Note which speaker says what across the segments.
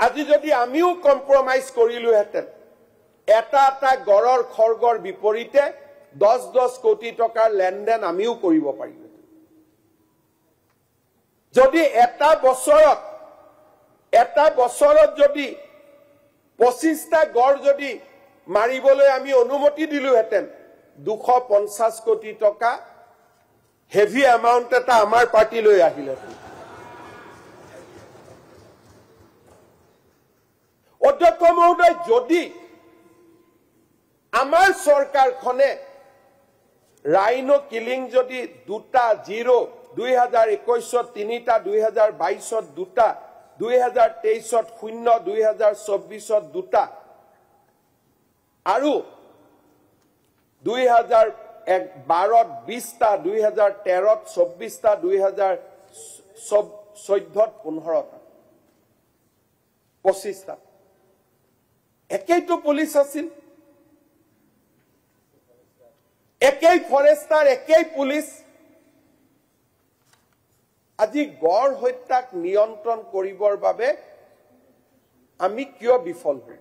Speaker 1: আজি যদি আমিও কম্প্ৰমাইজ কৰিলোহেঁতেন এটা গড়ৰ খৰ্গৰ বিপৰীতে 10 কোটি টকাৰ লেনদেন আমিও কৰিব পাৰিলোহেঁতেন যদি এটা বছৰত যদি 25টা গড় যদি মাৰিবলৈ আমি অনুমতি দিলোহেঁতেন 250 কোটি টকা হেভি এমাউন্ট এটা আমাৰ পাৰ্টিলৈ আহিলেহেঁতেন অধ্যক্ষ মহোদয় যদি আমাৰ চৰকাৰখনে ৰাইনো কিলিং যদি 2টা 0 2021 3টা 2022 2টা 2023 0 2024 2টা আৰু 2012 20টা 2013 24টা 2014 15টা 25টা একেইটো পুলিচ আছিল একেই ফৰেষ্টাৰ একেই পুলিচ আজি গড় হত্যাক নিয়ন্ত্ৰণ কৰিবৰ বাবে আমি কিয় বিফল হল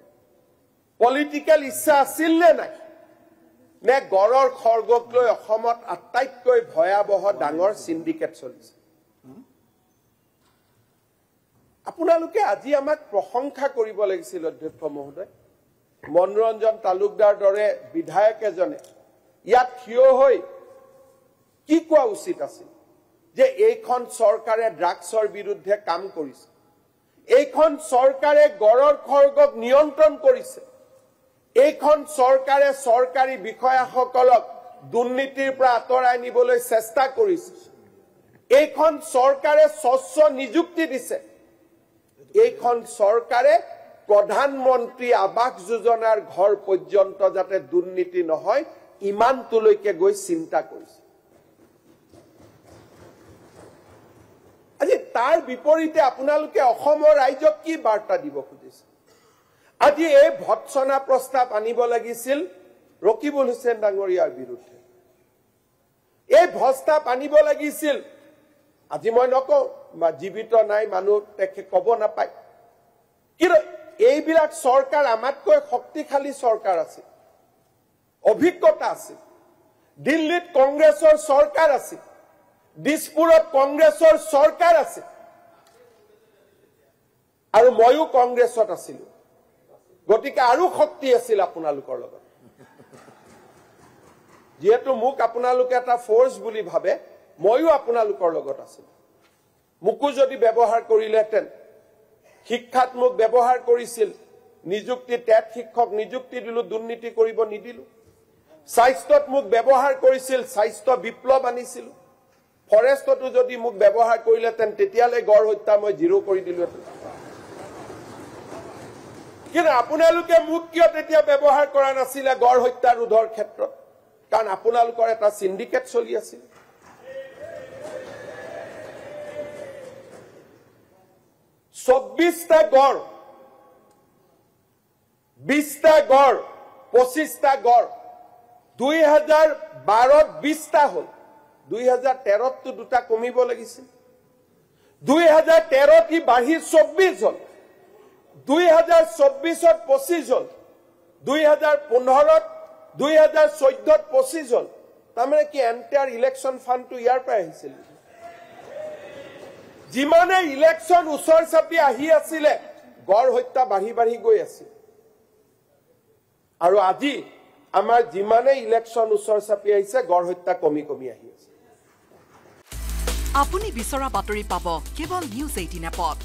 Speaker 1: পলিটিক্যাল ইচ্ছা আছিল নে নাই নে গড়ৰ খৰ্গক লৈ অসমত আটাইতকৈ ভয়াবহ ডাঙৰ সিন্ডিকেট চলিছে আপোনালোকে আজি আমাক প্ৰশংসা কৰিব লাগিছিল অধ্যক্ষ মহোদয় মনোৰঞ্জন তালুকদাৰ দৰে বিধায়ক এজনে ইয়াত থিয় হৈ কি কোৱা উচিত আছিল যে এইখন চৰকাৰে ড্ৰাগছৰ বিৰুদ্ধে কাম কৰিছে এইখন চৰকাৰে গড়ৰ খৰ্গক নিয়ন্ত্ৰণ কৰিছে এইখন চৰকাৰে চৰকাৰী বিষয়াসকলক দুৰ্নীতিৰ পৰা আঁতৰাই নিবলৈ চেষ্টা কৰিছে এইখন চৰকাৰে স্বচ্ছ নিযুক্তি দিছে এইখন চৰকাৰে প্ৰধানমন্ত্ৰী আৱাস যোজনাৰ ঘৰ পৰ্যন্ত যাতে দুৰ্নীতি নহয় ইমানটোলৈকে গৈ চিন্তা কৰিছে আজি তাৰ বিপৰীতে আপোনালোকে অসমৰ ৰাইজক কি বাৰ্তা দিব খুজিছে আজি এই ভৎসনা প্ৰস্তাৱ আনিব লাগিছিল ৰকিবুল হুছেইন ডাঙৰীয়াৰ বিৰুদ্ধে এই প্ৰস্তাৱ আনিব লাগিছিল আজি মই নকওঁ জীৱিত নাই মানুহ তেখে ক'ব নাপায় কিন্তু এইবিলাক চৰকাৰ আমাতকৈ শক্তিশালী চৰকাৰ আছে অভিজ্ঞতা আছে দিল্লীত কংগ্ৰেছৰ চৰকাৰ আছে দিছপুৰত কংগ্ৰেছৰ চৰকাৰ আছে আৰু ময়ো কংগ্ৰেছত আছিলো গতিকে আৰু শক্তি আছিল আপোনালোকৰ লগত যেহেতু মোক আপোনালোকে এটা ফোৰ্স বুলি ভাবে ময়ো আপোনালোকৰ লগত আছিল মুকু যদি ব্যৱহাৰ কৰিলেতেন শিক্ষাত মোক ব্যৱহাৰ কৰিছিল নিযুক্তি টেট শিক্ষক নিযুক্তি দিলো দুৰ্নীতি কৰিব নিদিলো স্বাস্থ্যত মোক ব্যৱহাৰ কৰিছিল স্বাস্থ্য বিপ্লৱ আনিছিল ফৰেষ্টটো যদি মোক ব্যৱহাৰ কৰিলেতেন তেতিয়ালে গড় হত্যা মই জিৰো কৰি দিলোহেঁতেন কিন্তু আপোনালোকে মোক কিয় তেতিয়া ব্যৱহাৰ কৰা নাছিলে গড় হত্যা ৰোধৰ ক্ষেত্ৰত কাৰণ আপোনালোকৰ এটা সিন্ডিকেট চলি আছিল 24টা গড় 20টা গড় 25টা গড় 2012 20টা হল 2013 তো দুটা কমিব লাগিছিল 2013 ই বাঢ়ি 24 হল 2024 25 হল 2015 2014 25 হল তাৰমানে কি এন্টায়াৰ ইলেকশন ফান্ড টু ইয়াৰ পৰা আহিছিল যিমানে ইলেকশন উছৰ চাপি আহি আছিল গড় হত্যা বাঢ়ি বাঢ়ি গৈ আছিল আৰু আজি আমাৰ যিমানে ইলেকশন উছৰ চাপি আহিছে গড় হত্যা কমি কমি আহি আছে
Speaker 2: আপুনি বিচৰা বাতৰি পাব কেৱল নিউজ 18 এপত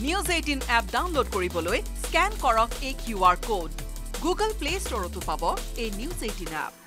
Speaker 2: নিউজ 18 এপ ডাউনলোড কৰিবলৈ স্ক্যান কৰক এই QR কোড গুগল প্লে ষ্টৰতো পাব এই নিউজ 18 এপ